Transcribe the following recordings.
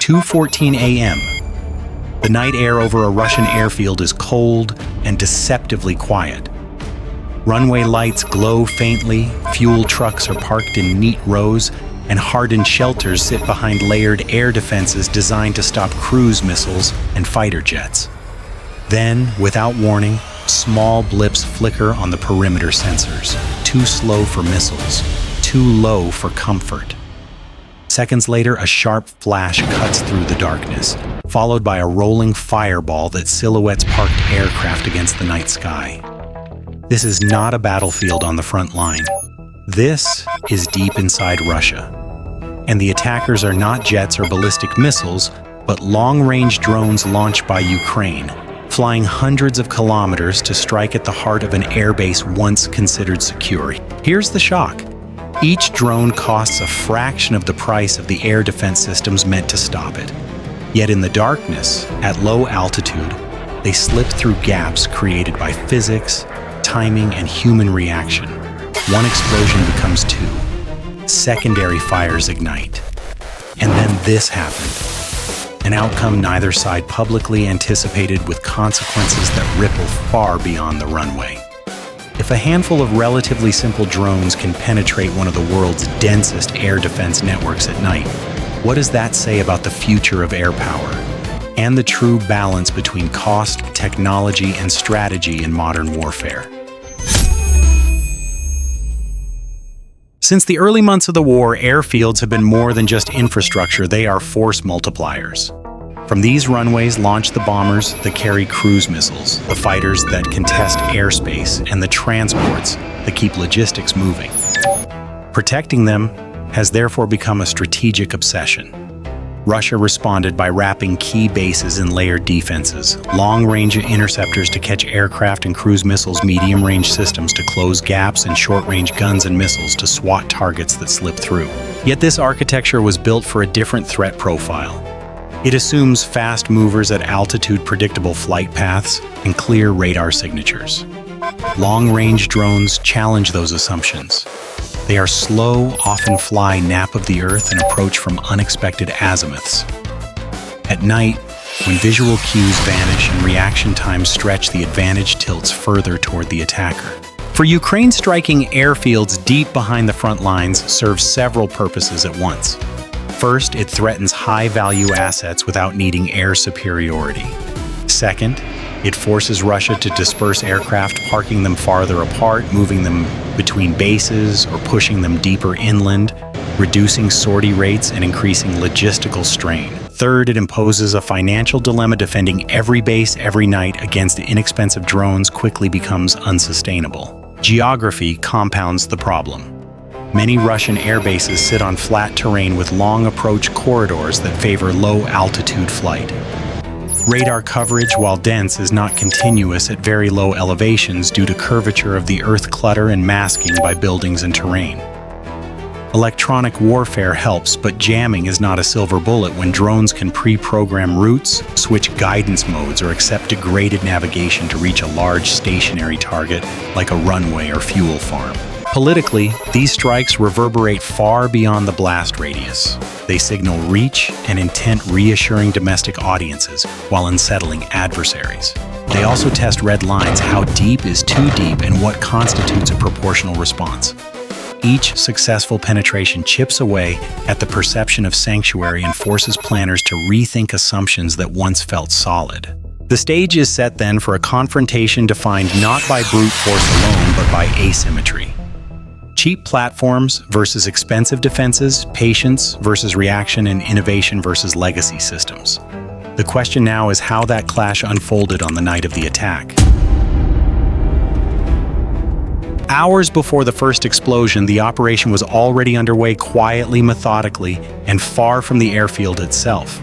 2:14 a.m. The night air over a Russian airfield is cold and deceptively quiet. Runway lights glow faintly, fuel trucks are parked in neat rows, and hardened shelters sit behind layered air defenses designed to stop cruise missiles and fighter jets. Then, without warning, small blips flicker on the perimeter sensors, too slow for missiles, too low for comfort. Seconds later, a sharp flash cuts through the darkness, followed by a rolling fireball that silhouettes parked aircraft against the night sky. This is not a battlefield on the front line. This is deep inside Russia. And the attackers are not jets or ballistic missiles, but long-range drones launched by Ukraine, flying hundreds of kilometers to strike at the heart of an airbase once considered secure. Here's the shock. Each drone costs a fraction of the price of the air defense systems meant to stop it. Yet in the darkness, at low altitude, they slip through gaps created by physics, timing, and human reaction. One explosion becomes two. Secondary fires ignite. And then this happened. An outcome neither side publicly anticipated, with consequences that ripple far beyond the runway. If a handful of relatively simple drones can penetrate one of the world's densest air defense networks at night, what does that say about the future of air power and the true balance between cost, technology, and strategy in modern warfare? Since the early months of the war, airfields have been more than just infrastructure, they are force multipliers. From these runways launch the bombers that carry cruise missiles, the fighters that contest airspace, and the transports that keep logistics moving. Protecting them has therefore become a strategic obsession. Russia responded by wrapping key bases in layered defenses, long-range interceptors to catch aircraft and cruise missiles, medium-range systems to close gaps, and short-range guns and missiles to swat targets that slip through. Yet this architecture was built for a different threat profile. It assumes fast movers at altitude, predictable flight paths, and clear radar signatures. Long-range drones challenge those assumptions. They are slow, often fly nap of the earth, and approach from unexpected azimuths. At night, when visual cues vanish and reaction times stretch, the advantage tilts further toward the attacker. For Ukraine, striking airfields deep behind the front lines serves several purposes at once. First, it threatens high-value assets without needing air superiority. Second, it forces Russia to disperse aircraft, parking them farther apart, moving them between bases, or pushing them deeper inland, reducing sortie rates and increasing logistical strain. Third, it imposes a financial dilemma. Defending every base every night against inexpensive drones quickly becomes unsustainable. Geography compounds the problem. Many Russian airbases sit on flat terrain with long approach corridors that favor low-altitude flight. Radar coverage, while dense, is not continuous at very low elevations due to curvature of the earth, clutter, and masking by buildings and terrain. Electronic warfare helps, but jamming is not a silver bullet when drones can pre-program routes, switch guidance modes, or accept degraded navigation to reach a large stationary target like a runway or fuel farm. Politically, these strikes reverberate far beyond the blast radius. They signal reach and intent, reassuring domestic audiences while unsettling adversaries. They also test red lines: how deep is too deep and what constitutes a proportional response. Each successful penetration chips away at the perception of sanctuary and forces planners to rethink assumptions that once felt solid. The stage is set then for a confrontation defined not by brute force alone, but by asymmetry. Cheap platforms versus expensive defenses, patience versus reaction, and innovation versus legacy systems. The question now is how that clash unfolded on the night of the attack. Hours before the first explosion, the operation was already underway, quietly, methodically, and far from the airfield itself.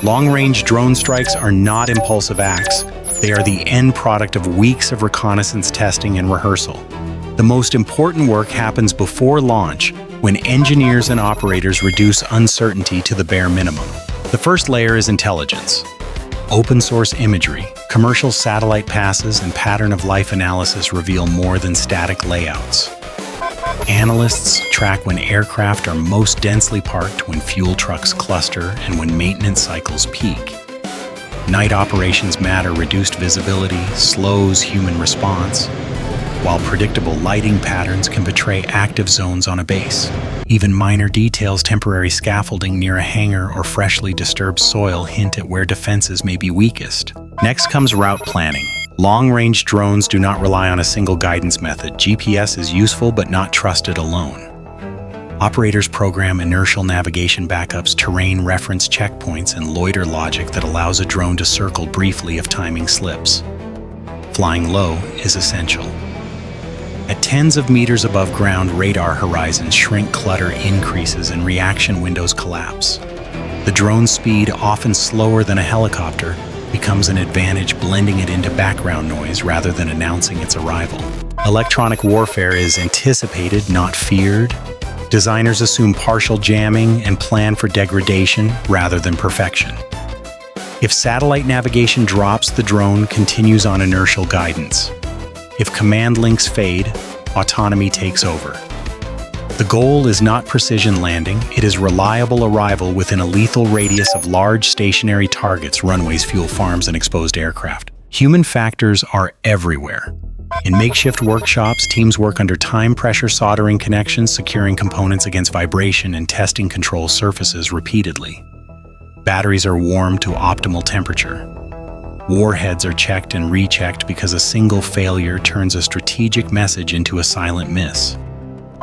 Long-range drone strikes are not impulsive acts. They are the end product of weeks of reconnaissance testing and rehearsal. The most important work happens before launch, when engineers and operators reduce uncertainty to the bare minimum. The first layer is intelligence. Open source imagery, commercial satellite passes, and pattern of life analysis reveal more than static layouts. Analysts track when aircraft are most densely parked, when fuel trucks cluster, and when maintenance cycles peak. Night operations matter reduced visibility, slows human response, while predictable lighting patterns can betray active zones on a base. Even minor details, temporary scaffolding near a hangar or freshly disturbed soil, hint at where defenses may be weakest. Next comes route planning. Long-range drones do not rely on a single guidance method. GPS is useful but not trusted alone. Operators program inertial navigation backups, terrain reference checkpoints, and loiter logic that allows a drone to circle briefly if timing slips. Flying low is essential. At tens of meters above ground, radar horizons shrink, clutter increases, and reaction windows collapse. The drone's speed, often slower than a helicopter, becomes an advantage, blending it into background noise rather than announcing its arrival. Electronic warfare is anticipated, not feared. Designers assume partial jamming and plan for degradation rather than perfection. If satellite navigation drops, the drone continues on inertial guidance. If command links fade, autonomy takes over. The goal is not precision landing, it is reliable arrival within a lethal radius of large stationary targets, runways, fuel farms, and exposed aircraft. Human factors are everywhere. In makeshift workshops, teams work under time pressure, soldering connections, securing components against vibration, and testing control surfaces repeatedly. Batteries are warmed to optimal temperature. Warheads are checked and rechecked because a single failure turns a strategic message into a silent miss.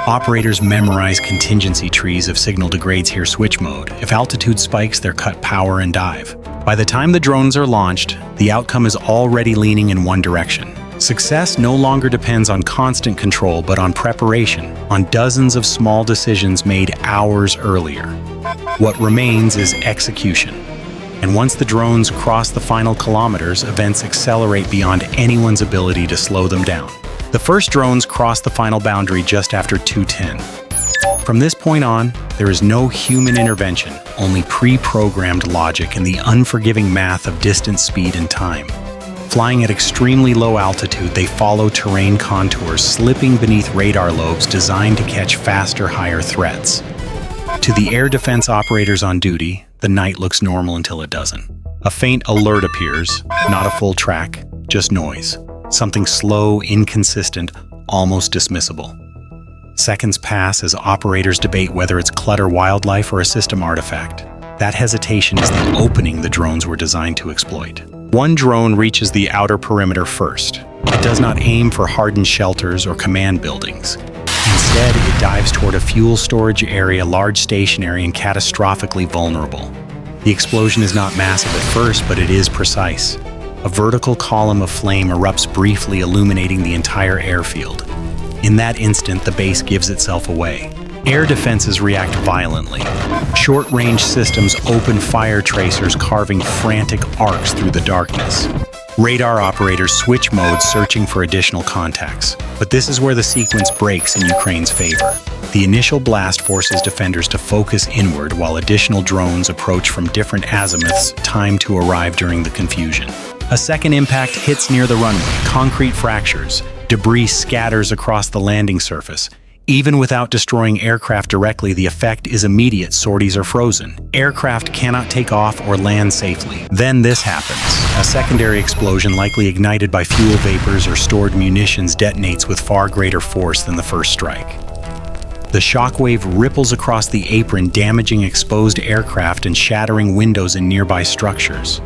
Operators memorize contingency trees. If signal degrades, here switch mode. If altitude spikes, they're cut power and dive. By the time the drones are launched, the outcome is already leaning in one direction. Success no longer depends on constant control, but on preparation, on dozens of small decisions made hours earlier. What remains is execution. And once the drones cross the final kilometers, events accelerate beyond anyone's ability to slow them down. The first drones cross the final boundary just after 2:10. From this point on, there is no human intervention, only pre-programmed logic and the unforgiving math of distance, speed, and time. Flying at extremely low altitude, they follow terrain contours, slipping beneath radar lobes designed to catch faster, higher threats. To the air defense operators on duty, the night looks normal until it doesn't. A faint alert appears, not a full track, just noise. Something slow, inconsistent, almost dismissible. Seconds pass as operators debate whether it's clutter, wildlife, or a system artifact. That hesitation is the opening the drones were designed to exploit. One drone reaches the outer perimeter first. It does not aim for hardened shelters or command buildings. Instead, it dives toward a fuel storage area, large, stationary, and catastrophically vulnerable. The explosion is not massive at first, but it is precise. A vertical column of flame erupts briefly, illuminating the entire airfield. In that instant, the base gives itself away. Air defenses react violently. Short-range systems open fire tracers, carving frantic arcs through the darkness. Radar operators switch modes, searching for additional contacts. But this is where the sequence breaks in Ukraine's favor. The initial blast forces defenders to focus inward, while additional drones approach from different azimuths, timed to arrive during the confusion. A second impact hits near the runway. Concrete fractures. Debris scatters across the landing surface. Even without destroying aircraft directly, the effect is immediate. Sorties are frozen. Aircraft cannot take off or land safely. Then this happens. A secondary explosion, likely ignited by fuel vapors or stored munitions, detonates with far greater force than the first strike. The shockwave ripples across the apron, damaging exposed aircraft and shattering windows in nearby structures.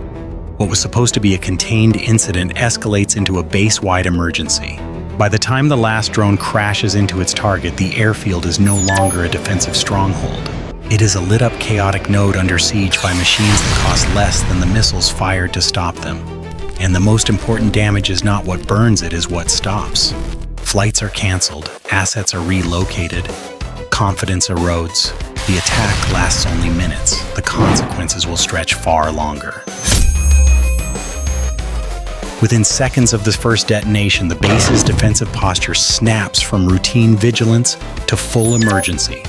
What was supposed to be a contained incident escalates into a base-wide emergency. By the time the last drone crashes into its target, the airfield is no longer a defensive stronghold. It is a lit-up, chaotic node under siege by machines that cost less than the missiles fired to stop them. And the most important damage is not what burns, it is what stops. Flights are canceled, assets are relocated, confidence erodes. The attack lasts only minutes. The consequences will stretch far longer. Within seconds of the first detonation, the base's defensive posture snaps from routine vigilance to full emergency.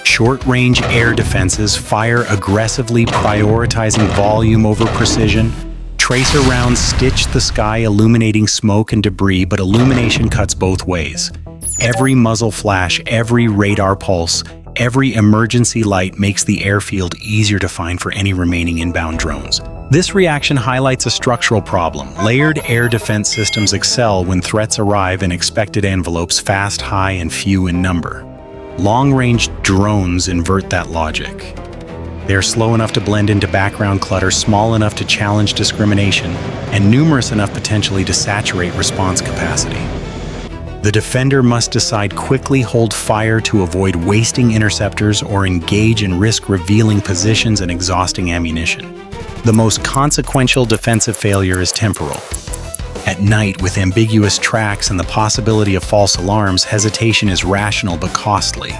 Short-range air defenses fire aggressively, prioritizing volume over precision. Tracer rounds stitch the sky, illuminating smoke and debris, but illumination cuts both ways. Every muzzle flash, every radar pulse, every emergency light makes the airfield easier to find for any remaining inbound drones. This reaction highlights a structural problem. Layered air defense systems excel when threats arrive in expected envelopes fast, high, and few in number. Long-range drones invert that logic. They are slow enough to blend into background clutter, small enough to challenge discrimination, and numerous enough potentially to saturate response capacity. The defender must decide quickly, hold fire to avoid wasting interceptors, or engage and risk revealing positions and exhausting ammunition. The most consequential defensive failure is temporal. At night, with ambiguous tracks and the possibility of false alarms, hesitation is rational but costly.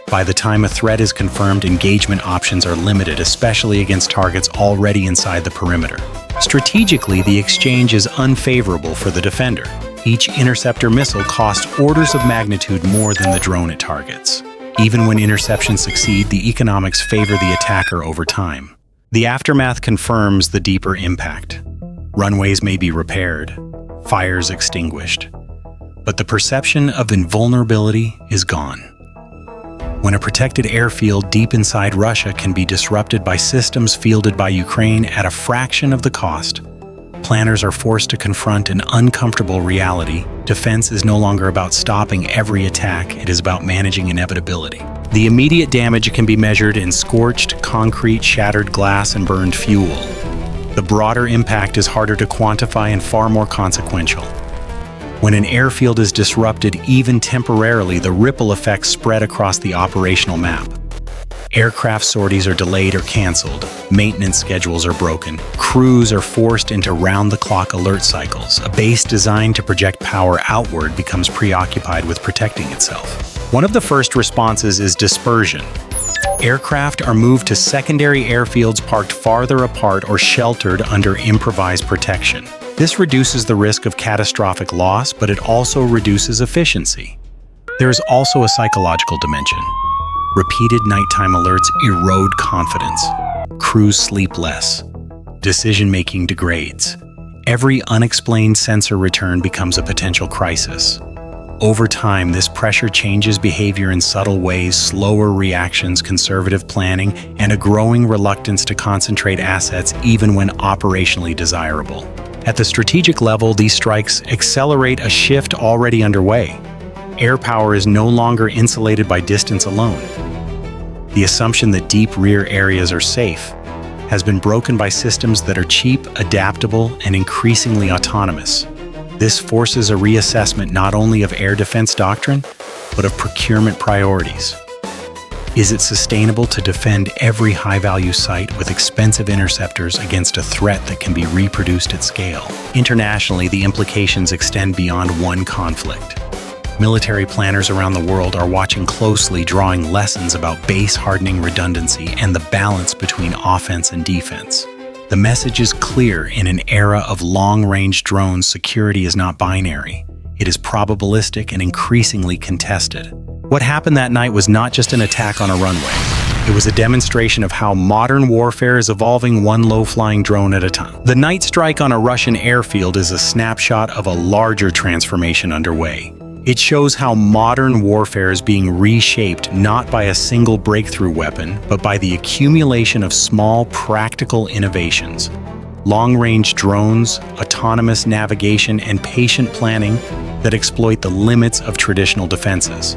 By the time a threat is confirmed, engagement options are limited, especially against targets already inside the perimeter. Strategically, the exchange is unfavorable for the defender. Each interceptor missile costs orders of magnitude more than the drone it targets. Even when interceptions succeed, the economics favor the attacker over time. The aftermath confirms the deeper impact. Runways may be repaired, fires extinguished, but the perception of invulnerability is gone. When a protected airfield deep inside Russia can be disrupted by systems fielded by Ukraine at a fraction of the cost, planners are forced to confront an uncomfortable reality. Defense is no longer about stopping every attack, it is about managing inevitability. The immediate damage can be measured in scorched concrete, shattered glass, and burned fuel. The broader impact is harder to quantify and far more consequential. When an airfield is disrupted, even temporarily, the ripple effects spread across the operational map. Aircraft sorties are delayed or canceled, maintenance schedules are broken, crews are forced into round-the-clock alert cycles. A base designed to project power outward becomes preoccupied with protecting itself. One of the first responses is dispersion. Aircraft are moved to secondary airfields parked farther apart or sheltered under improvised protection. This reduces the risk of catastrophic loss, but it also reduces efficiency. There is also a psychological dimension. Repeated nighttime alerts erode confidence. Crews sleep less. Decision-making degrades. Every unexplained sensor return becomes a potential crisis. Over time, this pressure changes behavior in subtle ways: slower reactions, conservative planning, and a growing reluctance to concentrate assets even when operationally desirable. At the strategic level, these strikes accelerate a shift already underway. Air power is no longer insulated by distance alone. The assumption that deep rear areas are safe has been broken by systems that are cheap, adaptable, and increasingly autonomous. This forces a reassessment not only of air defense doctrine, but of procurement priorities. Is it sustainable to defend every high-value site with expensive interceptors against a threat that can be reproduced at scale? Internationally, the implications extend beyond one conflict. Military planners around the world are watching closely, drawing lessons about base hardening redundancy and the balance between offense and defense. The message is clear: in an era of long-range drones, security is not binary. It is probabilistic and increasingly contested. What happened that night was not just an attack on a runway. It was a demonstration of how modern warfare is evolving one low-flying drone at a time. The night strike on a Russian airfield is a snapshot of a larger transformation underway. It shows how modern warfare is being reshaped not by a single breakthrough weapon, but by the accumulation of small, practical innovations. Long-range drones, autonomous navigation, and patient planning that exploit the limits of traditional defenses.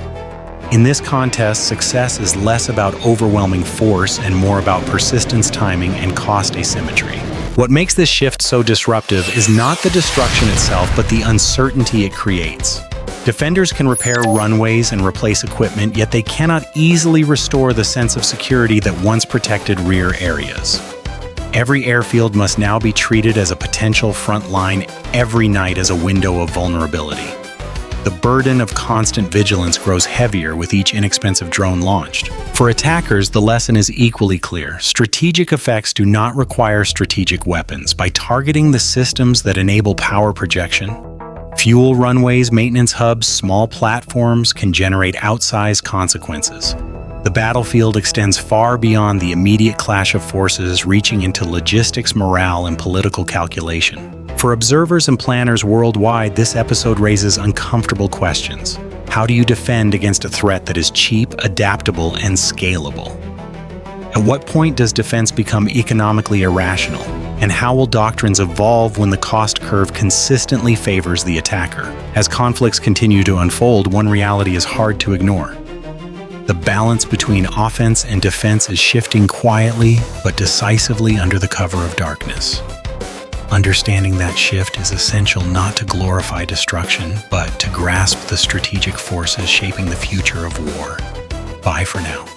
In this contest, success is less about overwhelming force and more about persistence, timing, and cost asymmetry. What makes this shift so disruptive is not the destruction itself, but the uncertainty it creates. Defenders can repair runways and replace equipment, yet they cannot easily restore the sense of security that once protected rear areas. Every airfield must now be treated as a potential front line, every night as a window of vulnerability. The burden of constant vigilance grows heavier with each inexpensive drone launched. For attackers, the lesson is equally clear. Strategic effects do not require strategic weapons. By targeting the systems that enable power projection, fuel runways, maintenance hubs, small platforms can generate outsized consequences. The battlefield extends far beyond the immediate clash of forces, reaching into logistics, morale, and political calculation. For observers and planners worldwide, this episode raises uncomfortable questions. How do you defend against a threat that is cheap, adaptable, and scalable? At what point does defense become economically irrational? And how will doctrines evolve when the cost curve consistently favors the attacker? As conflicts continue to unfold, one reality is hard to ignore. The balance between offense and defense is shifting quietly but decisively under the cover of darkness. Understanding that shift is essential not to glorify destruction, but to grasp the strategic forces shaping the future of war. Bye for now.